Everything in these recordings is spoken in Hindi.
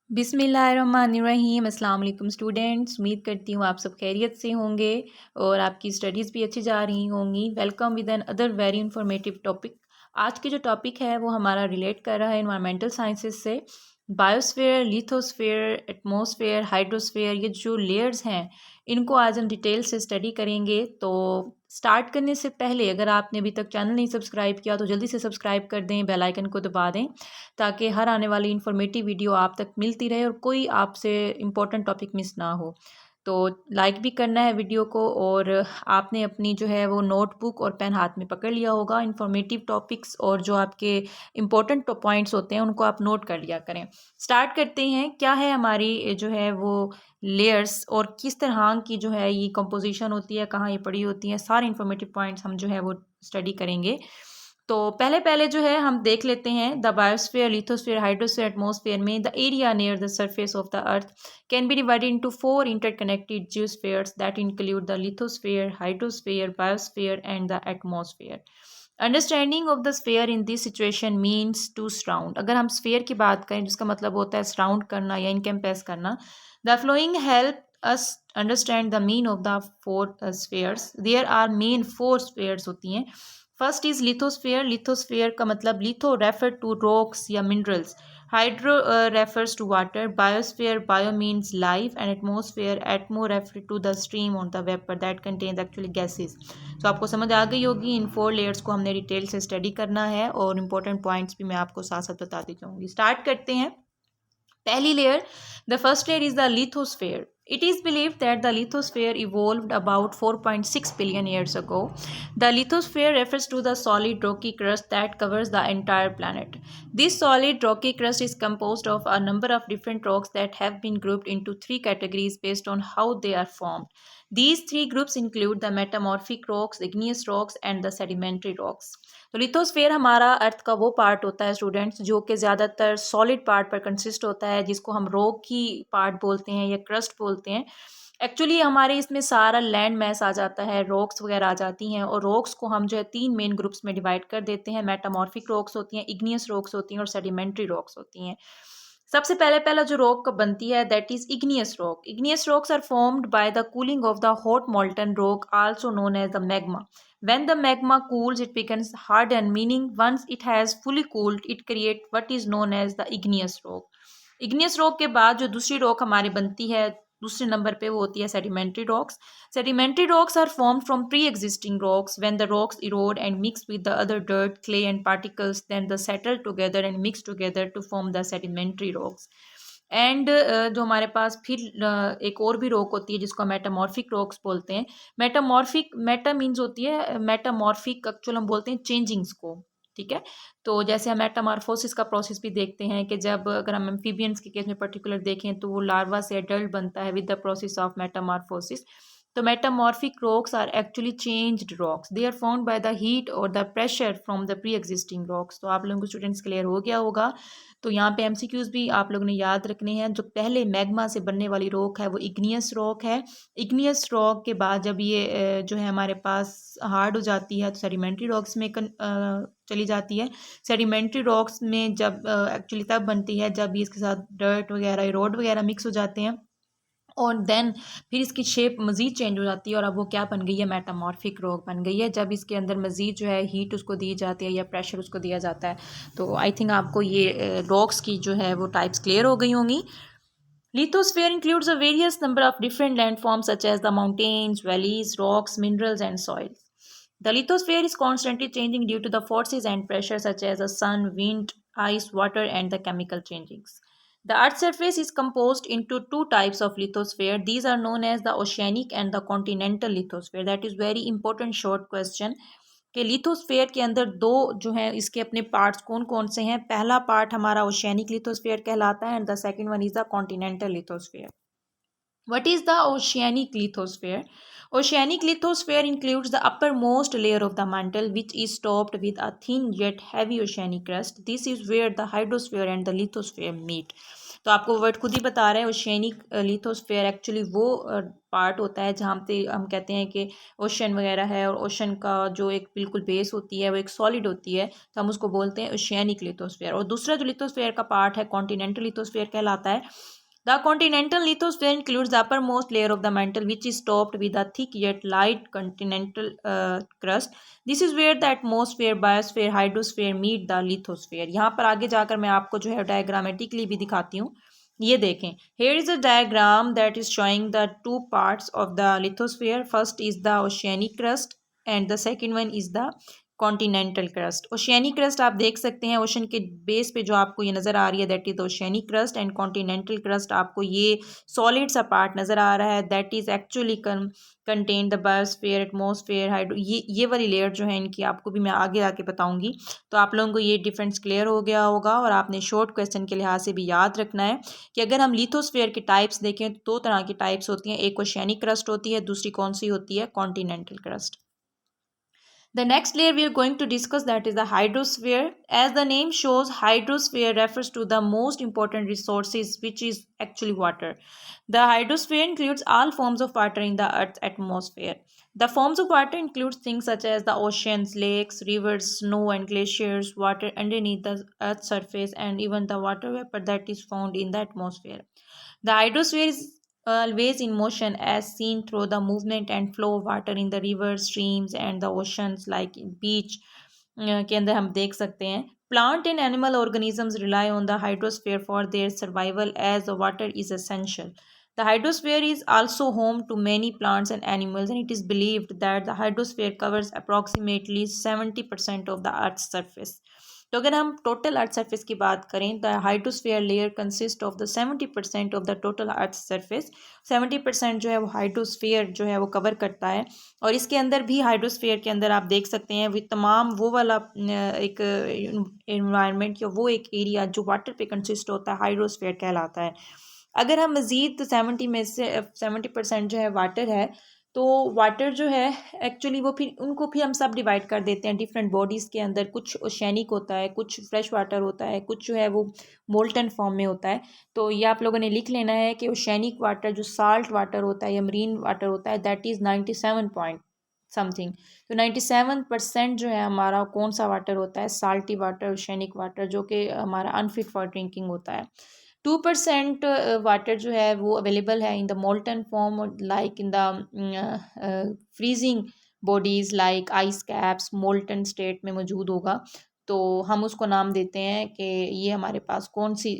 बिस्मिल्लाहिर्रहमानिर्रहीम। अस्सलाम वालेकुम स्टूडेंट्स, उम्मीद करती हूँ आप सब खैरियत से होंगे और आपकी स्टडीज़ भी अच्छी जा रही होंगी। Welcome with an other very informative topic. आज की जो टॉपिक है वो हमारा रिलेट कर रहा है इन्वायरमेंटल साइंसेज से। बायोस्फीयर, लिथोस्फीयर, एटमॉस्फेयर, हाइड्रोस्फीयर, ये जो लेयर्स हैं इनको आज हम डिटेल से स्टडी करेंगे। तो स्टार्ट करने से पहले अगर आपने अभी तक चैनल नहीं सब्सक्राइब किया तो जल्दी से सब्सक्राइब कर दें, बेल आइकन को दबा दें ताकि हर आने वाली इन्फॉर्मेटिव वीडियो आप तक मिलती रहे और कोई आपसे इम्पोर्टेंट टॉपिक मिस ना हो। तो लाइक भी करना है वीडियो को और आपने अपनी जो है वो नोटबुक और पेन हाथ में पकड़ लिया होगा। इन्फॉर्मेटिव टॉपिक्स और जो आपके इम्पोर्टेंट पॉइंट्स होते हैं उनको आप नोट कर लिया करें। स्टार्ट करते हैं, क्या है हमारी जो है वो लेयर्स और किस तरह की जो है ये कंपोजिशन होती है, कहाँ ये पड़ी होती है, सारे इन्फॉर्मेटिव पॉइंट्स हम जो है वो स्टडी करेंगे। तो पहले पहले जो है हम देख लेते हैं the biosphere, lithosphere, hydrosphere, atmosphere में the area near the surface of the earth can be divided into 4 interconnected geospheres that include the lithosphere, hydrosphere, biosphere and the atmosphere. Understanding of the sphere in this situation means to surround. अगर हम स्फीयर की बात करें जिसका मतलब होता है सराउंड करना या इनकैम्पेस करना। The flowing help us understand the mean of the four spheres. There are main four spheres होती हैं। First is lithosphere. लिथोस्फेयर का मतलब लिथो रेफर टू रॉक्स या minerals, hydro refers to water, biosphere bio means life and atmosphere atmo refer to the stream on the vapour that contains actually gases. तो आपको समझ आ गई होगी, इन 4 लेयर्स को हमने डिटेल से स्टडी करना है और इंपॉर्टेंट पॉइंट्स भी मैं आपको साथ साथ बताती जाऊंगी। स्टार्ट करते हैं। पहली layer, the first layer is the lithosphere. It is believed that the lithosphere evolved about 4.6 billion years ago. The lithosphere refers to the solid rocky crust that covers the entire planet. This solid rocky crust is composed of a number of different rocks that have been grouped into 3 categories based on how they are formed. These 3 groups include the metamorphic rocks, igneous rocks, and the sedimentary rocks. तो लिथोस्फेयर हमारा अर्थ का वो पार्ट होता है स्टूडेंट्स जो कि ज़्यादातर सॉलिड पार्ट पर कंसिस्ट होता है, जिसको हम रॉक की पार्ट बोलते हैं या क्रस्ट बोलते हैं। एक्चुअली हमारे इसमें सारा लैंड मैस आ जाता है, रॉक्स वगैरह आ जाती हैं और रॉक्स को हम जो है 3 मेन ग्रुप्स में डिवाइड कर देते हैं। मेटामॉर्फिक रॉक्स होती हैं, इग्नियस रॉक्स होती हैं और सेडिमेंट्री रॉक्स होती हैं। सबसे पहले पहला जो रॉक बनती है that is igneous rock. Igneous rocks are formed by the cooling of the hot molten rock also known as the magma. When the magma cools, it becomes hardened, meaning once it has fully cooled, it creates what is known as the igneous rock. Igneous rock के बाद जो दूसरी rock हमारी बनती है दूसरे नंबर पे वो होती है sedimentary rocks. Sedimentary rocks are formed from pre-existing rocks. When the rocks erode and mix with the other dirt, clay and particles, then they settle together and mix together to form the sedimentary rocks. And जो हमारे पास फिर एक और भी रॉक होती है जिसको मेटामॉर्फिक रॉक्स बोलते हैं। मेटामॉर्फिक, मेटा मीन्स होती है मेटामॉर्फिक, एक्चुअल हम बोलते हैं चेंजिंग्स को। ठीक है, तो जैसे हम मेटामॉर्फोसिस का प्रोसेस भी देखते हैं कि जब अगर हम एम्फीबियंस के केस में पर्टिकुलर देखें तो वो लार्वा से एडल्ट बनता है with the process of metamorphosis. तो metamorphic rocks are actually changed rocks, they are found by the heat और the pressure from the pre existing rocks. तो आप लोगों को स्टूडेंट्स क्लियर हो गया होगा। तो यहाँ पे एमसीक्यूज भी आप लोगों ने याद रखने हैं। जो पहले मैग्मा से बनने वाली रॉक है वो इग्नियस रॉक है। इग्नियस रॉक के बाद जब ये जो है हमारे पास हार्ड हो जाती है तो सेडिमेंट्री रॉक्स में चली जाती है। सेडिमेंट्री रॉक्स में जब एक्चुअली तब बनती है जब ये इसके साथ डर्ट वगैरह, रोड वगैरह मिक्स हो जाते हैं और देन फिर इसकी शेप मज़ीद चेंज हो जाती है और अब वो क्या बन गई है, मेटामॉर्फिक रॉक बन गई है जब इसके अंदर मज़ीद जो है हीट उसको दी जाती है या प्रेशर उसको दिया जाता है। तो आई थिंक आपको ये रॉक्स की जो है वो टाइप्स क्लियर हो गई होंगी। Lithosphere includes a various number of different landforms such as the mountains, valleys, rocks, minerals, and soils. The lithosphere is constantly changing due to the forces and pressures such as the sun, wind, ice, water, and the chemical changings. The Earth's surface is composed into 2 types of lithosphere. These are known as the oceanic and the continental lithosphere. That is very important short question. कि लिथोस्फेयर के अंदर 2 जो हैं इसके अपने पार्ट्स कौन कौन से हैं। पहला पार्ट हमारा ओशियानिक लिथोस्फेयर कहलाता है and the second one is the continental lithosphere. What is the oceanic lithosphere? Oceanic lithosphere includes the uppermost layer of the mantle, which is topped with a thin yet heavy oceanic crust. This is where the hydrosphere and the lithosphere meet. तो आपको वर्ड खुद ही बता रहा है ओशियनिक लिथोस्फेयर एक्चुअली वो पार्ट होता है जहाँ पे हम कहते हैं कि ओशन वगैरह है, और ओशन का जो एक बिल्कुल बेस होती है वो एक सॉलिड होती है, तो हम उसको बोलते हैं ओशियनिक लिथोस्फेयर। और दूसरा जो लिथोस्फेयर का पार्ट है कॉन्टिनेंटल लिथोस्फेयर कहलाता है। The continental lithosphere includes the uppermost layer of the mantle, which is topped with a thick yet light continental crust. This is where the atmosphere, biosphere, hydrosphere meet the lithosphere. यहाँ पर आगे जाकर मैं आपको जो है डायग्रामेटिकली भी दिखाती हूँ। ये देखें, here is a diagram that is showing the two parts of the lithosphere. First is the oceanic crust and the second one is the continental crust. Oceanic crust आप देख सकते हैं ओशन के बेस पे जो आपको ये नज़र आ रही है, that is oceanic crust, and continental crust आपको ये सॉलिड सा पार्ट नज़र आ रहा है, that is actually contain the biosphere, atmosphere, hydro, ये वाली लेयर जो है इनकी आपको भी मैं आगे आके बताऊंगी। तो आप लोगों को ये डिफरेंस क्लियर हो गया होगा, और आपने शॉर्ट क्वेश्चन के लिहाज से भी याद रखना है कि अगर हम लिथोस्फेयर की टाइप्स देखें तो दो तरह की टाइप्स होती हैं, एक ओशियानिक क्रस्ट होती है, दूसरी कौन सी होती है, continental crust. The next layer we are going to discuss, that is the hydrosphere. As the name shows, hydrosphere refers to the most important resources, which is actually water. The hydrosphere includes all forms of water in the Earth's atmosphere. The forms of water include things such as the oceans, lakes, rivers, snow and glaciers, water underneath the Earth's surface, and even the water vapor that is found in the atmosphere. The hydrosphere is always in motion as seen through the movement and flow of water in the rivers, streams and the oceans, like beach के अंदर हम देख सकते हैं। Plant and animal organisms rely on the hydrosphere for their survival as the water is essential. The hydrosphere is also home to many plants and animals, and it is believed that the hydrosphere covers approximately 70% of the Earth's surface. तो अगर हम टोटल अर्थ सरफेस की बात करें, the hydrosphere layer consist of the 70% of the total earth surface. 70% जो है वो हाइड्रोस्फीयर जो है वो कवर करता है, और इसके अंदर भी हाइड्रोस्फीयर के अंदर आप देख सकते हैं वो तमाम वो वाला एक इन्वायरमेंट या वो एक एरिया जो वाटर पे कंसिस्ट होता है हाइड्रोस्फीयर कहलाता है। अगर हम मज़ीद 70 में से 70% जो है वाटर है, तो वाटर जो है एक्चुअली वो फिर उनको फिर हम सब डिवाइड कर देते हैं डिफरेंट बॉडीज़ के अंदर। कुछ ओशियनिक होता है, कुछ फ्रेश वाटर होता है, कुछ जो है वो मोल्टन फॉर्म में होता है। तो ये आप लोगों ने लिख लेना है कि ओशियनिक वाटर जो साल्ट वाटर होता है या मरीन वाटर होता है, दैट इज़ 97 पॉइंट समथिंग। तो 97% जो है हमारा कौन सा वाटर होता है, साल्टी वाटर, ओशियनिक वाटर, जो कि हमारा अनफिट फॉर ड्रिंकिंग होता है। 2% वाटर जो है वो अवेलेबल है in the molten form, like in the freezing bodies like ice caps molten state में मौजूद होगा। तो हम उसको नाम देते हैं कि ये हमारे पास कौन सी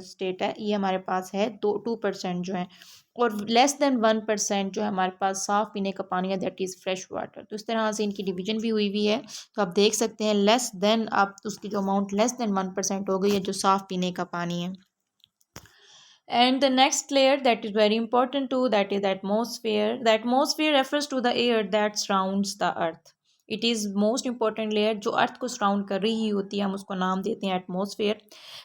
स्टेट है, ये हमारे पास है 2% जो है। और लेस देन 1% जो है हमारे पास साफ़ पीने का पानी है, दैट इज़ फ्रेश वाटर। तो इस तरह से इनकी डिवीजन भी हुई हुई है। तो आप देख सकते हैं लेस देन, आप उसकी जो अमाउंट लेस देन 1% हो गई है जो साफ़ पीने का पानी है। And the next layer that is very important too, that is the atmosphere. The atmosphere refers to the air that surrounds the earth. It is most important layer जो अर्थ को सराउंड कर रही होती है, हम उसको नाम देते हैं atmosphere.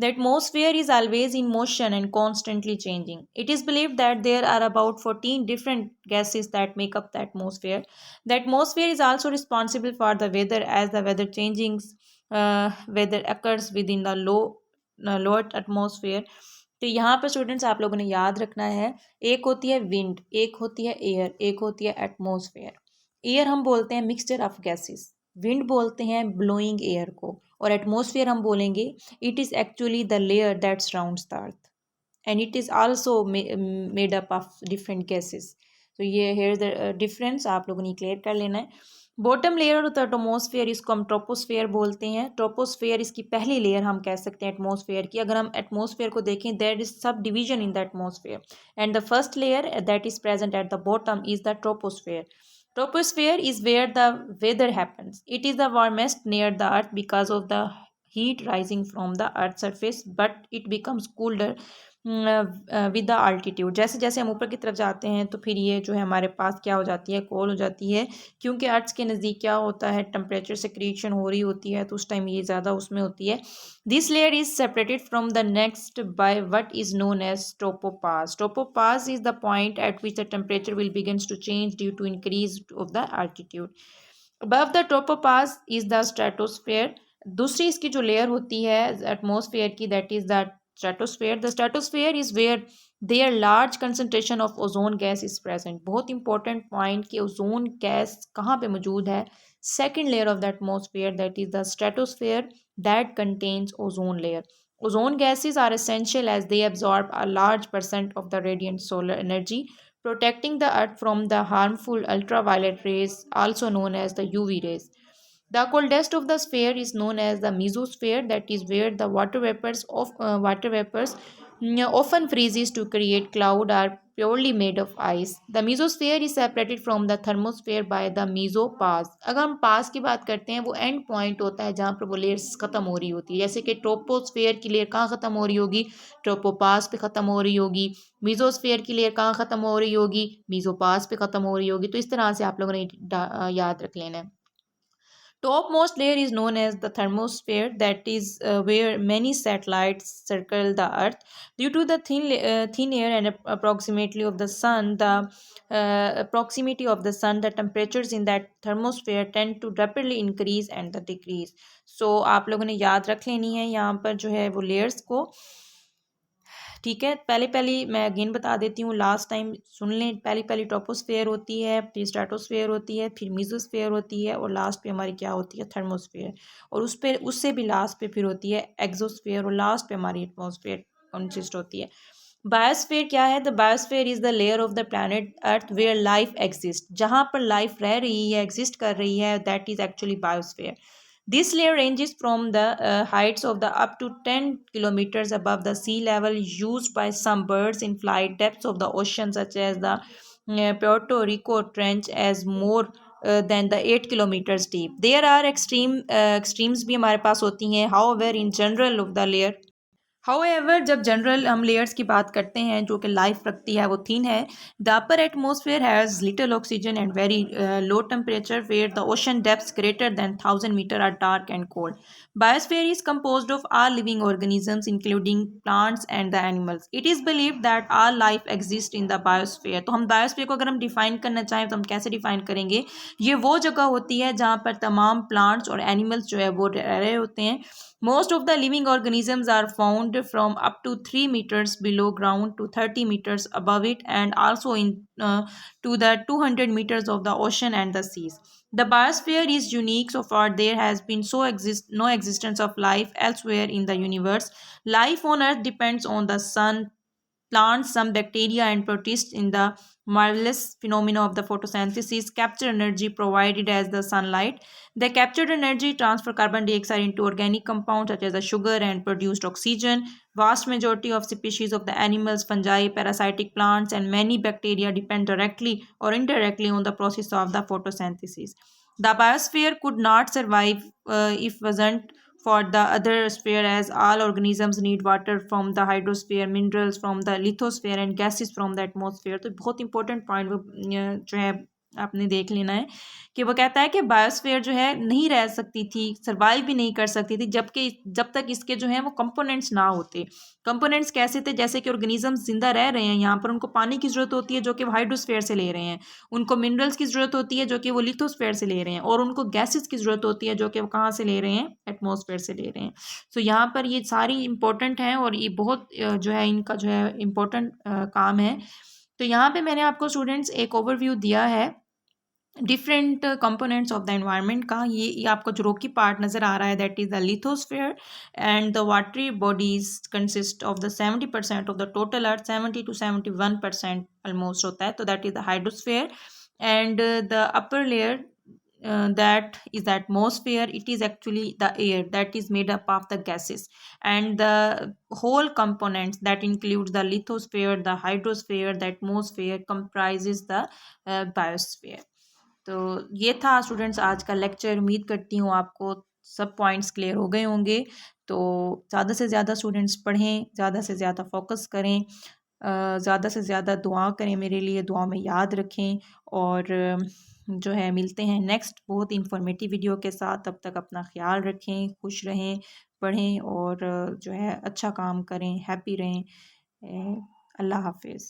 The atmosphere is always in motion and constantly changing. It is believed that there are about 14 different gases that make up the atmosphere. The atmosphere is also responsible for the weather, as the weather changing weather occurs within the lower atmosphere. तो यहाँ पर स्टूडेंट्स आप लोगों ने याद रखना है, एक होती है विंड, एक होती है एयर, एक होती है एटमॉस्फेयर। एयर हम बोलते हैं मिक्सचर ऑफ गैसेस, विंड बोलते हैं ब्लोइंग एयर को, और एटमॉस्फेयर हम बोलेंगे it is actually the layer that surrounds the earth, and it is also made up of different gases. तो ये हेयर द डिफरेंस आप लोगों ने क्लियर कर लेना है। Bottom layer of the atmosphere इसको हम ट्रोपोस्फेयर बोलते हैं। ट्रोपोस्फेयर इसकी पहली लेयर हम कह सकते हैं एटमॉस्फेयर की। अगर हम एटमॉस्फेयर को देखें, there is sub division in the atmosphere, and the first layer that is present at the bottom is the troposphere. Troposphere is where the weather happens. It is the warmest near the earth because of the heat rising from the earth's surface, but it becomes cooler with the altitude. जैसे जैसे हम ऊपर की तरफ जाते हैं तो फिर ये जो है हमारे पास क्या हो जाती है, कोल हो जाती है, क्योंकि अर्थ के नज़दीक क्या होता है, टेम्परेचर सिक्रीशन हो रही होती है, तो उस टाइम ये ज़्यादा उसमें होती है। This layer is separated from the next by what is known as tropopause. Tropopause is the point at which the temperature will begins to change due to increase of the altitude. Above the tropopause is the stratosphere. दूसरी इसकी जो लेयर होती है एटमॉस्फेयर की, that is the stratosphere. The stratosphere is where their large concentration of ozone gas is present. बहुत important point कि ozone gas कहाँ पे मौजूद है. Second layer of the atmosphere, that is the stratosphere, that contains ozone layer. Ozone gases are essential as they absorb a large percent of the radiant solar energy, protecting the earth from the harmful ultraviolet rays, also known as the UV rays. The coldest of the sphere is known as the mesosphere, that is where the water vapors often freezes to create cloud are purely made of ice. The mesosphere is separated from the thermosphere by the mesopass. अगर हम पास की बात करते हैं वो एंड पॉइंट होता है जहाँ पर वो लेयर्स खत्म हो रही होती है. जैसे कि ट्रोपोस्फेयर की लेयर कहाँ खत्म हो रही होगी, ट्रोपोपास पे खत्म हो रही होगी. मीजोस्फेयर की लेयर कहाँ खत्म हो रही होगी, मीजोपास पे खत्म हो रही होगी. तो इस तरह से आप लोगों ने याद रख लेना है. Topmost layer is known as the thermosphere, that is where many satellites circle the Earth. Due to the thin air and approximately of the sun, the temperatures in that thermosphere tend to rapidly increase and the decrease. So आप लोगों ने याद रख लेनी है यहाँ पर जो है वो layers को. ठीक है, पहले मैं अगेन बता देती हूँ, लास्ट टाइम सुन लें. पहली ट्रोपोस्फेयर होती है, फिर स्ट्रेटोस्फेयर होती है, फिर मीजोस्फेयर होती है, और लास्ट पे हमारी क्या होती है, थर्मोस्फेयर. और उससे भी लास्ट पे फिर होती है एक्सोस्फेयर, और लास्ट पे हमारी एटमोस्फेयर कंसिस्ट होती है. बायोस्फेयर क्या है? The biosphere is the layer of the planet Earth where life exist. जहाँ पर लाइफ रह रही है, एग्जिस्ट कर रही है, that is actually biosphere. This layer ranges from the heights of the up to 10 kilometers above the sea level, used by some birds in flight depths of the ocean, such as the Puerto Rico Trench, as more than the 8 kilometers deep. There are extremes भी हमारे पास होती हैं. However, in general of the layer, however जब जनरल हम लेयर्स की बात करते हैं जो कि लाइफ रखती है वो थिन है. The upper atmosphere has little oxygen and very low temperature where the ocean depths greater than 1000 meter are dark and cold. Biosphere is composed of all living organisms including plants and the animals. It is believed that all life exists in the biosphere. तो हम बायोस्फेयर को अगर हम डिफाइन करना चाहें तो हम कैसे डिफाइन करेंगे? ये वो जगह होती है जहाँ पर तमाम प्लांट्स और एनिमल्स जो है वो रह रहे होते हैं. Most of the living organisms are found from up to 3 meters below ground to 30 meters above it, and also to the 200 meters of the ocean and the seas. The biosphere is unique so far. There has been no existence of life elsewhere in the universe. Life on Earth depends on the sun, plants, some bacteria, and protists in the marvelous phenomena of the photosynthesis capture energy provided as the sunlight. The captured energy transfer carbon dioxide into organic compounds such as the sugar and produced oxygen. Vast majority of species of the animals, fungi, parasitic plants, and many bacteria depend directly or indirectly on the process of the photosynthesis. The biosphere could not survive if wasn't for the other sphere, as all organisms need water from the hydrosphere, minerals from the lithosphere, and gases from the atmosphere. तो बहुत इंपॉर्टेंट पॉइंट जो है आपने देख लेना है कि वो कहता है कि बायोस्फीयर जो है नहीं रह सकती थी, सर्वाइव भी नहीं कर सकती थी जब तक इसके जो है वो कंपोनेंट्स ना होते. कंपोनेंट्स कैसे थे? जैसे कि ऑर्गेनिजम्स जिंदा रह रहे हैं यहाँ पर, उनको पानी की ज़रूरत होती है जो कि वो हाइड्रोस्फीयर से ले रहे हैं, उनको मिनरल्स की ज़रूरत होती है जो कि वो लिथोस्फीयर से ले रहे हैं, और उनको गैसेस की ज़रूरत होती है जो कि वो कहाँ से ले रहे हैं, एटमॉस्फेयर से ले रहे हैं. सो यहाँ पर ये सारी इंपॉर्टेंट हैं और ये बहुत जो है इनका जो है इम्पोर्टेंट काम है. तो यहाँ पे मैंने आपको स्टूडेंट्स एक ओवरव्यू दिया है different components of the environment का. ये आपको जो रोकी पार्ट नज़र आ रहा है that is the lithosphere, and the watery bodies consist of the 70% of the total earth. 70 to 71% almost होता है, तो that is the hydrosphere. And the upper layer that is the atmosphere. It is actually the air that is made up of the gases, and the whole components that includes the lithosphere, the hydrosphere, the atmosphere comprises the biosphere. तो ये था स्टूडेंट्स आज का लेक्चर. उम्मीद करती हूँ आपको सब पॉइंट्स क्लियर हो गए होंगे. तो ज़्यादा से ज़्यादा स्टूडेंट्स पढ़ें, ज़्यादा से ज़्यादा फोकस करें, ज़्यादा से ज़्यादा दुआ करें मेरे लिए, दुआ में याद रखें. और जो है मिलते हैं नेक्स्ट बहुत इंफॉर्मेटिव वीडियो के साथ. तब तक अपना ख्याल रखें, खुश रहें, पढ़ें और जो है अच्छा काम करें, हैप्पी रहें. अल्लाह हाफिज़.